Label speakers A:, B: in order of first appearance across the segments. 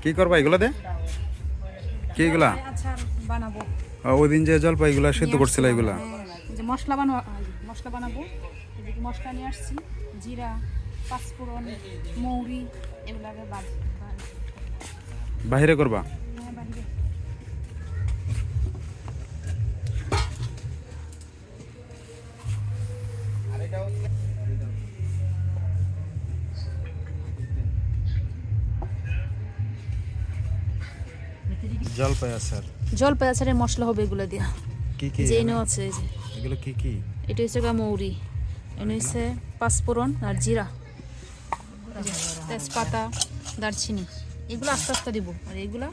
A: কি করবা এগুলা দে? কি এগুলা?
B: আচার বানাবো।
A: ওই দিন যে জলপাইগুলা সেদ্ধ করছিল এগুলা?
B: যে মশলা বানাবো। এদিকে মশলা নিয়ে আসছি, জিরা, পাঁচফোড়ন, মৌরি, এগুলাকে
A: বাহিরে করবা?
B: বাহিরে। জলপাই আচারের মশলা হবে এগুলো দিয়া।
A: কি কি
B: যে এনে আছে, এই যে
A: এগুলো কি কি?
B: এটা হচ্ছে মৌরি, এনে হচ্ছে পাঁচফোড়ন আর জিরা, তেজপাতা, দারচিনি, এগুলো আস্তে আস্তে দিব। আর এগুলা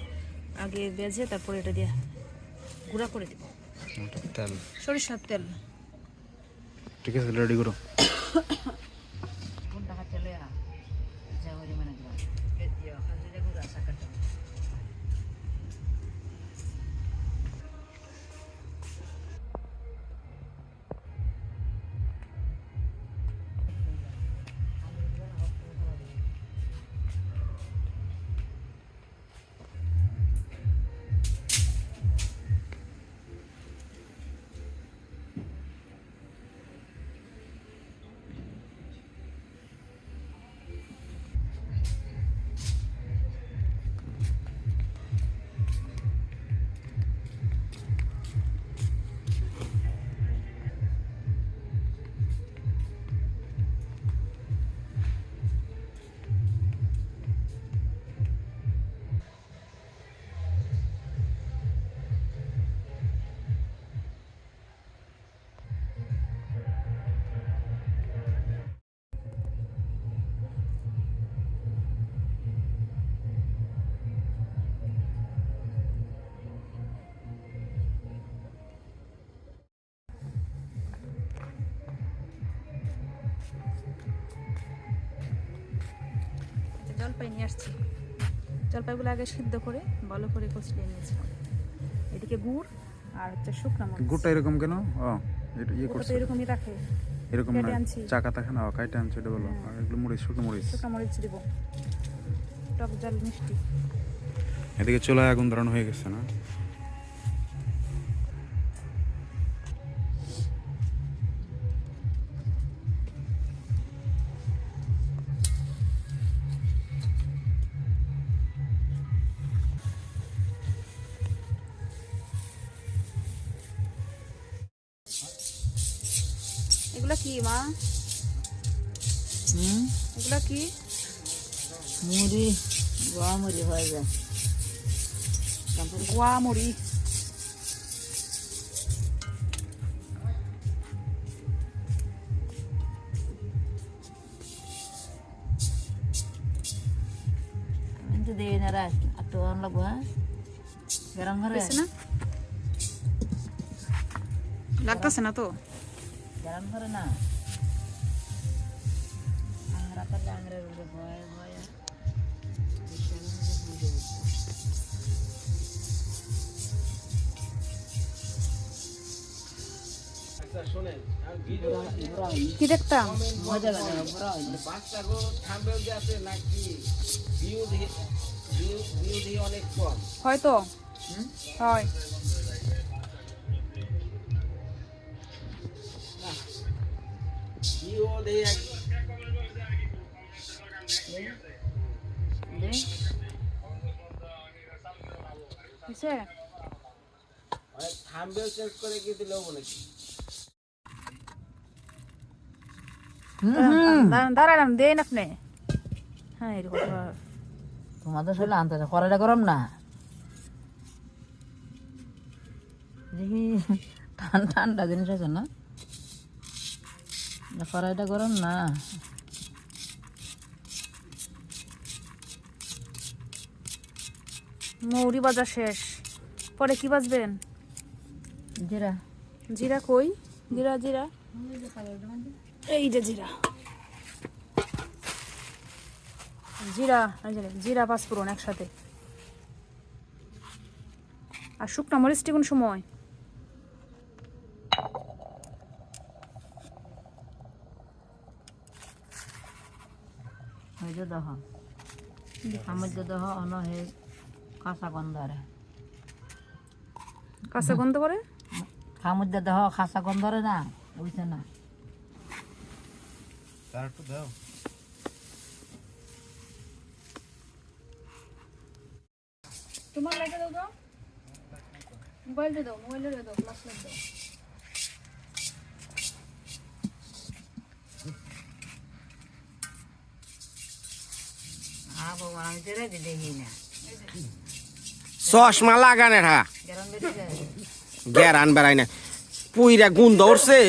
B: আগে বেজে তারপরে এটা দিয়ে গুঁড়া করে দিব।
A: তেল,
B: সরিষার তেল।
A: ঠিক আছে, রেডি করো।
B: জলপাই নিয়ে আসছি, জলপাইগুলো আগে সিদ্ধ করে ভালো করে কচলিয়ে নিয়েছিলাম। এদিকে গুড় আর হচ্ছে শুকনো মরিচ।
A: গুড়টা এরকম কেন? এটা করছে
B: এরকমই রাখে,
A: এরকম না,
B: আনছি
A: চাকা থাকে না, কাইটা আনছে এটা বলো। আর এগুলো মরিচ, শুকনো মরিচ
B: দিব, টক ঝাল মিষ্টি।
A: এদিকে চুলায় আগুন ধরানো হয়ে গেছে না?
B: এগুলা কি মা? এগুলা কি?
C: মুড়ি, গোয়া মুড়ি হয়ে যায়।
B: গোয়া মুড়ি।
C: কিন্তু দেই না রাখ, একটু লাগবো। হ্যাঁ, গরম করে
B: না লাগতেছে না তো?
C: গরম করে না, আংরা করলে আংরার উপরে ভয় ভয়।
B: কি দেখতাম?
C: মজা লাগে
B: হয়তো হয়। দাঁড়ালাম দেন আপনি। হ্যাঁ এরকম
C: তোমাদের শরীরে আনতে কড়াইটা গরম না, দেখি ঠান্ডা জিনিস আছে না, কড়াইটা গরম না।
B: মৌরি বাজা শেষ, পরে কি বাজবেন?
C: জিরা।
B: জিরা কই? জিরা জিরা, এই যে জিরা, জিরা জিরা পাঁচফোড়ন একসাথে। আর শুকনো মরিচটি কোন সময়?
C: খামুদ্র দহ অন হে কাঁচা গন্ধরে
B: কাঁচা গন্ধ করে
C: খামুদ্র দহ খাসা গন্ধরে না বুঝছে না
A: তার একটু দাও
B: তোমার লাইটে দাও তো মোবাইলটা দাও ফ্ল্যাশ লাইট দাও
C: বাবা আমি তো রেডি দেখি না
D: চশমা লাগানে হা
C: গরম বেরিয়ে
D: গেরান বেড়াই না পুইরা গুণ ধরছে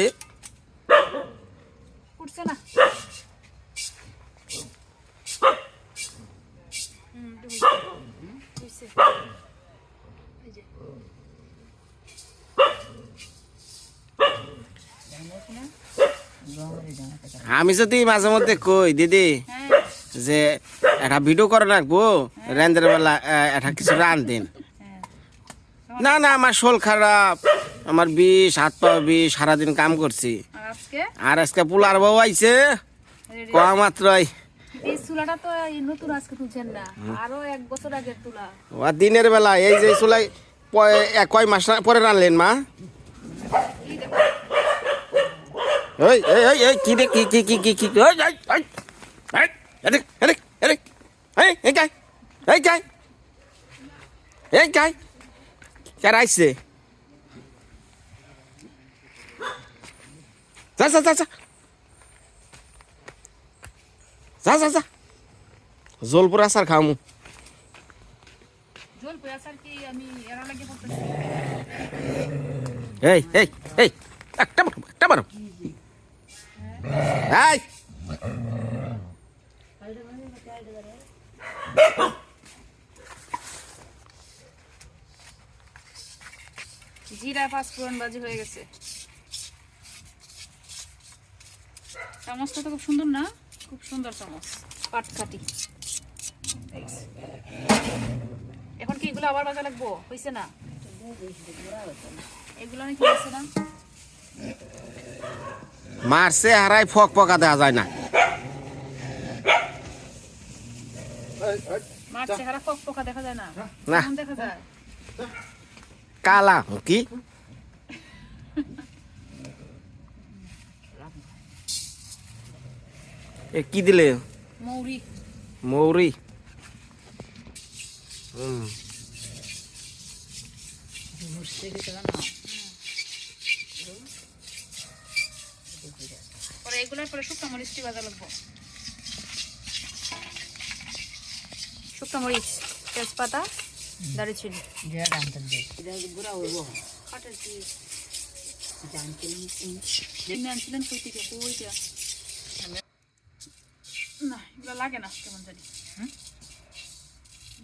B: উঠছে না উঠছে এই যে
D: আমি যদি মাঝে মধ্যে কই দিদি
B: হ্যাঁ
D: যে একটা ভিডিও করে রাখবো রেন্দের বেলা একটা কিছু রান দিন
B: হ্যাঁ
D: না না আমার শোল খারাপ আমার বিষ হাত পা বিষ সারাদিন কাম করছি
B: আর আজকে
D: আর আজকে পোলার বউ আইছে
B: ready?
D: কয়া মাত্রই
B: এই চুলাটা তো এই নতুন আজকে তুলছেন না আরো 1 বছর আগের তুলা
D: ও দিনের বেলা এই যে চুলাই কয় মাস পরে রানলেন মা ওই এই এই এই কি রে কি ওই এই এই এই এদিক এদিক এদিক এই গাই এই গাই এই গাই কার আইছে যা যা যা যা যা যা যা জলপুর আসার খামু
B: জল পয়াসার কি আমি এরা লাগে করতেছি
D: এই এই এই একটা মারো এই
B: জিরা পাঁচ ফোড়ন বাজি হয়ে গেছে চামচটা তো খুব সুন্দর না খুব সুন্দর চামচ পাটকাটি এখন কি এগুলো আবার বাজা লাগবো হইছে না এগুলো অনেক হয়েছে না
D: মারছে হারাই ফক পকা দেওয়া যায় না
B: মাছ চেহারা ফক পোকা দেখা যায় না
D: না।
B: কেমন দেখা যায়
D: কালা কি এ কি দিলে
B: মৌরি
D: মৌরি
B: পরে এগুলোর পরে শুকনো মরিচটি বাজা লাগবো শুকনো মরিচ তেজপাতা দারুচিনি
C: যে রান্তার দে এটা গুড়া হইব
B: কাটের কি
C: জানছিলাম
B: কিনে আনছিলেন কই থেকে না এগুলো লাগে না কেমন জানি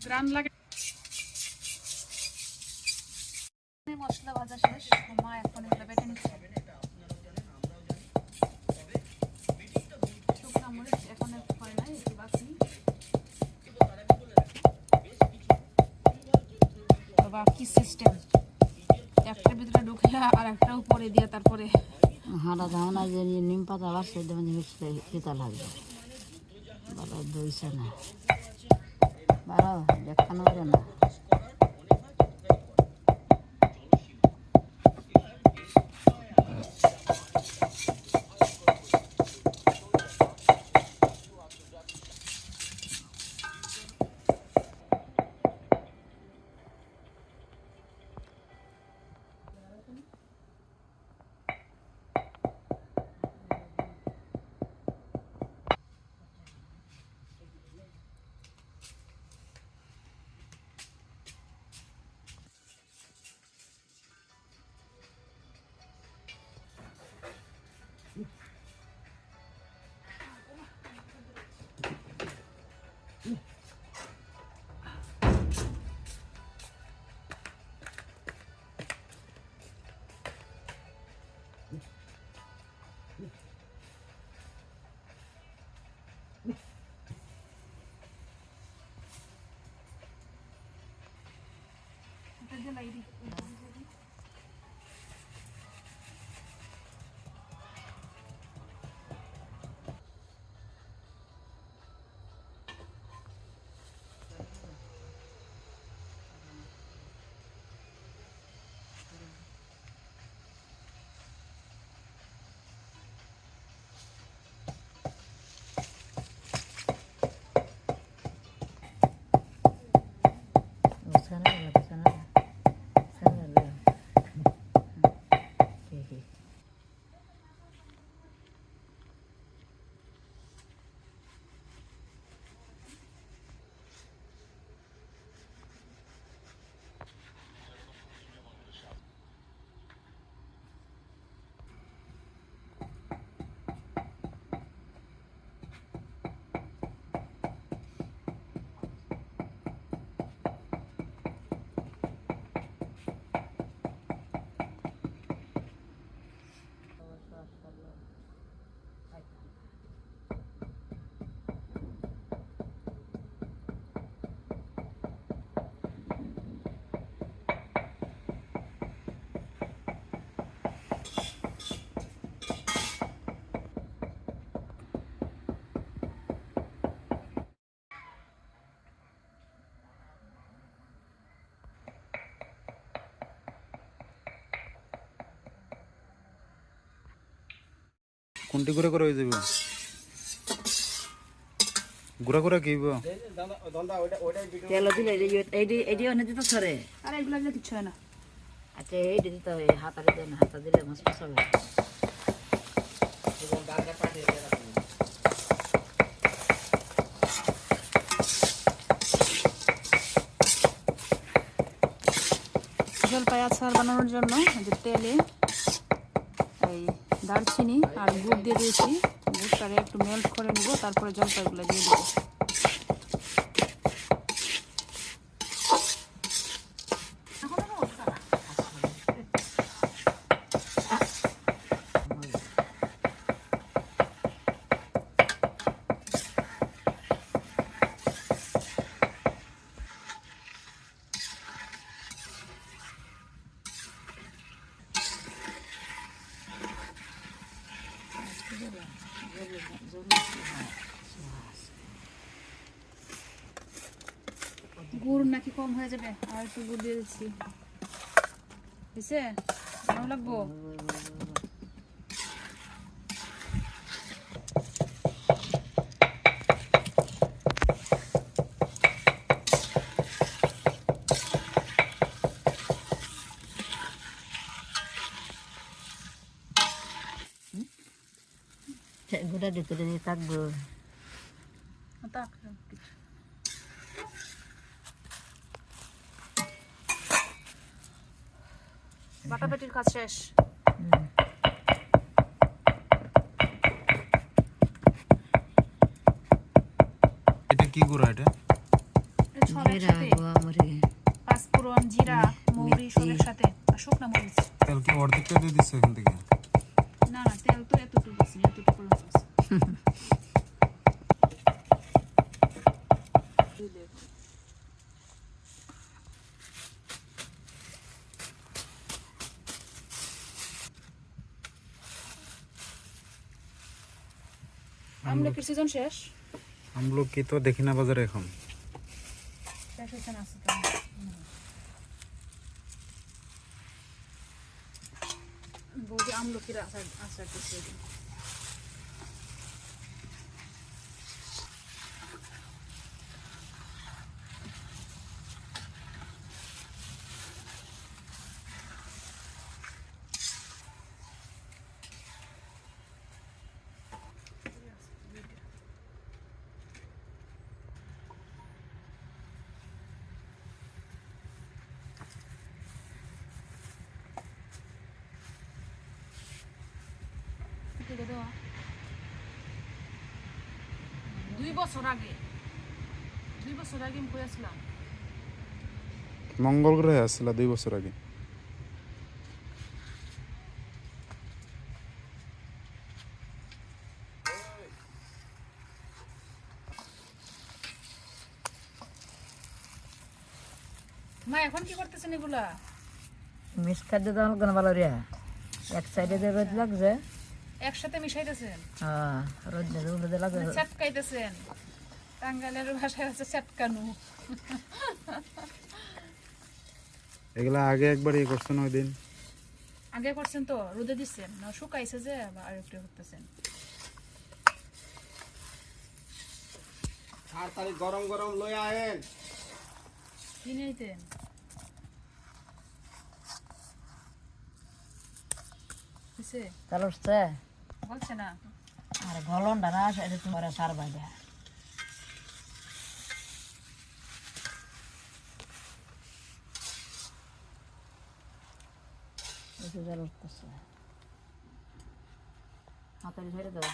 B: গ্রান লাগে মশলা ভাজা শেষ মা এখন এগুলো বেটে নিচ্ছে শুকনো মরিচ এখন হয় নাই একটু বাকি বাবা কি সিস্টেম একটার ভিতরে ঢুকলে আর একটা উপরে দিয়ে তারপরে
C: হাঁটা যাও না যে নিম পাতা বাড়ছে যেমন খেতে লাগবে বাবা দইছে না বারো দেখানো না
A: কোনটি করে করে হয়ে যাবে গুড়া করে কি হইব?
C: তেল দিলে এইটি অনেক দিতে সরে।
B: আর এগুলো দিলে কিচ্ছু হয় না।
C: আচ্ছা এইটি দিতে হবে, হাতারে দেন, হাতা দিলে মাছ পচাবে।
B: জলপাই আচার বানানোর জন্য এই যে তেলে এই দারচিনি আর গুড় দিয়ে দিয়েছি। গুড়টারে একটু মেল্ট করে নিব, তারপরে জলপাইগুলো দিয়ে দেবো। গুড় নাকি কম হয়ে যাবে, আর একটু গুড় দিয়ে দিচ্ছি। বুঝছে ভালো লাগবো।
C: গুড়া দিতে দিয়ে থাকবো।
B: তাক বাটাবাটির কাজ শেষ।
A: এটা কি গুড়া এটা?
C: জিরা, গোয়ামরি,
B: পাঁচফোড়ন, জিরা, মৌরি সবের সাথে আর শুকনা মরিচ।
A: তেল কি অর্ধেকটা দিয়ে দিচ্ছে এখান থেকে?
B: না না, তেল তো এতটুকু দিচ্ছি, এতটুকু আছে। আমলকির সিজন শেষ।
A: আমলকি তো দেখি না বাজারে এখন।
B: শেষ হচ্ছে না, আছে তো। বৌদি আমলকির আচার আচার দিচ্ছে। দুই বছর আগে আমি করেছিলাম।
A: মঙ্গল গ্রহে আসছিল 2 বছর আগে।
B: মা এখন কি করতেছেন এগুলা?
C: মিক্স খাদ্য দেওয়া লাগবে না ভালো রে। এক সাইডে যে রোদ লাগছে,
B: একসাথে মিশাইতেছেন?
C: হ্যাঁ রোদ রোদে লাগবে।
B: চটকাইতেছেন? টাঙ্গাইলের ভাষায় হচ্ছে চটকানো।
A: এগুলা আগে একবার ইয়ে করছেন ওই দিন।
B: আগে করছেন তো রোদে দিচ্ছেন না, শুকাইছে যে আর একটু করতেছেন।
D: আর তাহলে গরম গরম লই আয়েন।
B: কি নিতেন?
C: তাহলে উঠছে
B: বলছে না।
C: আর গলনটা না এটা তোমার সার বাজা। জল উঠতেছে, হাতারি ছেড়ে দাও।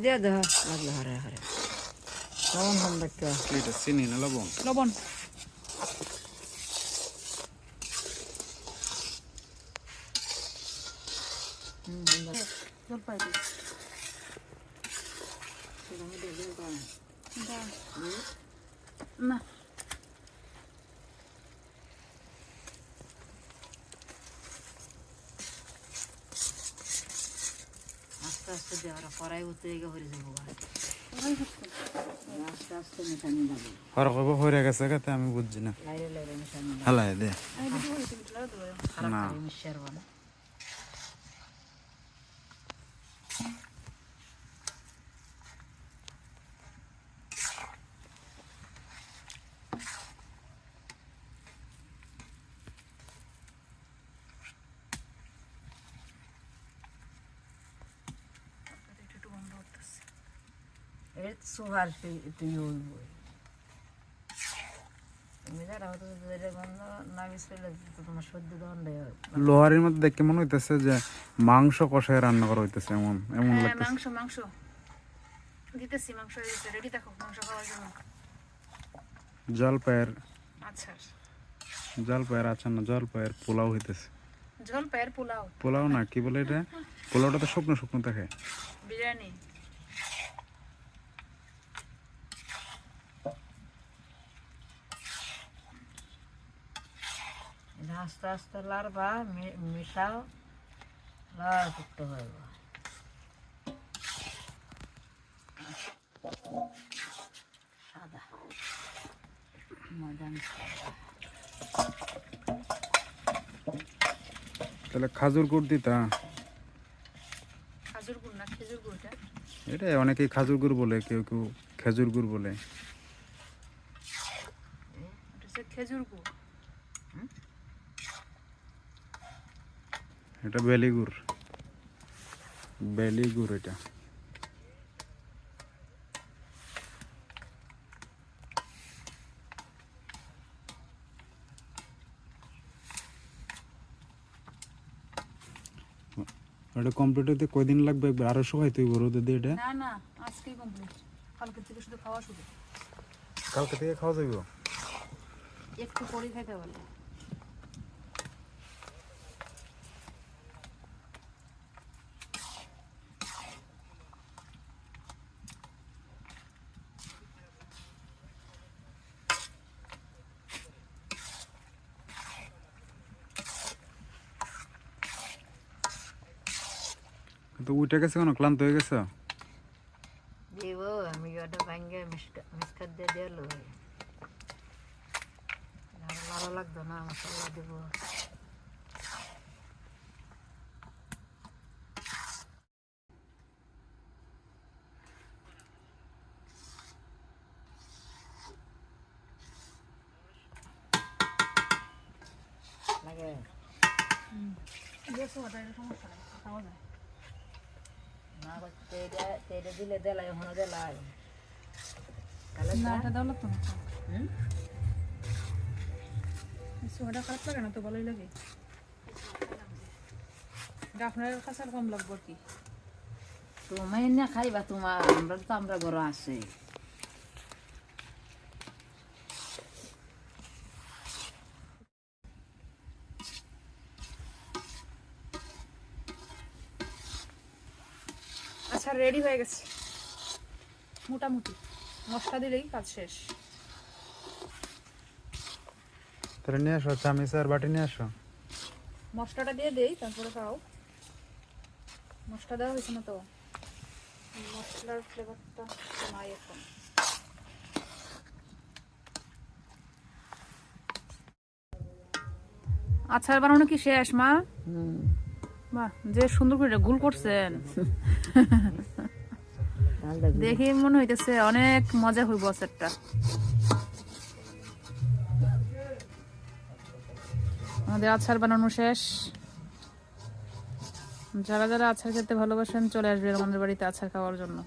C: দিয়ে দেওয়া লাগলো হারে হারে। লবণ কম দেখতে
A: এটা চিনি না লবণ?
B: লবণ। জলপাই দিই। না
C: আস্তে দিয়ে ওরা কড়াই উঠতে গিয়ে হয়ে যাবো আস্তে আস্তে মেশানি লাগে
A: আর কব হয়ে গেছে কাতে আমি বুঝছি না
C: লাইরে লাইরে মেশানি লাগে
A: হালাই দে
C: খারাপ
A: না।
C: করে মিশার না এই সুহার তুই হইব তুমি যারা হতো গন্ধ না মিশলে তো তোমার সহ্য দণ্ড
A: লোহারের মধ্যে দেখে মনে হইতেছে যে মাংস কষায় রান্না করা হইতেছে এমন এমন
B: হ্যাঁ
A: লাগতেছে
B: মাংস মাংস দিতেছি, মাংস হয়ে গেছে, রেডি দেখো মাংস খাওয়ার জন্য।
A: জলপাইয়ের
B: আচ্ছা
A: জলপাইয়ের আচ্ছা না জলপাইয়ের পোলাও হইতেছে।
B: জলপাইয়ের পোলাও,
A: পোলাও না কি বলে এটা, পোলাওটা তো শুকনো শুকনো থাকে।
B: বিরিয়ানি।
C: আস্তে আস্তে লাড়বা মিশাও লাড় করতে হবে সাদা মজা
A: তাহলে খাজুর গুড় দিতা,
B: খাজুর গুড় না খেজুর গুড়টা,
A: এটা অনেকেই খাজুর গুড় বলে, কেউ কেউ খেজুর গুড় বলে।
B: এটা হচ্ছে খেজুর গুড়।
A: এটা বেলি গুড়, বেলি গুড় এটা। এটা কমপ্লিট হতে কয়দিন লাগবে, একবার আরো সময় তুই রোদে দিয়ে এটা?
B: না না আজকেই কমপ্লিট, কালকে থেকে শুধু খাওয়া শুরু।
A: কালকে থেকে খাওয়া যাইব?
B: একটু পরে খাইতে বলে।
A: তো উঠে গেছে, কেন ক্লান্ত হয়ে গেছে?
C: দিব আমি ওটা ভাঙ্গে মিসকাত দিয়ে দিল ভালো লাগতো না মশলা দিব। লাগে
B: দেখো ওটা সমস্যা নেই, খাওয়া যায়।
C: না তেরে দিলে দেলাই এখনো দেলাই
B: না এটা দাও লাগতো না। সোয়াটা খারাপ লাগে না তো, ভালোই লাগে। আপনার কাছে আর কম লাগবে কি?
C: তুমি না খাইবা তোমার, আমরা তো আমরা ঘর আছে।
B: আচ্ছা রেডি হয়ে গেছে মোটামুটি, মশলা দিলেই কাজ শেষ।
A: তাহলে নিয়ে আসো চামিচ আর বাটি নিয়ে আসো।
B: মশলাটা দিয়ে দেই তারপরে খাও। মশলা দেওয়া হয়েছে না তো, মশলার ফ্লেভারটা নাই এখন। আচার বানানো কি শেষ মা? বাহ, যে সুন্দর করে গুল করছেন, দেখে মনে হইতেছে অনেক মজা হইব আচারটা। আমাদের আচার বানানো শেষ। যারা যারা আচার খেতে ভালোবাসেন চলে আসবেন আমাদের বাড়িতে আচার খাওয়ার জন্য।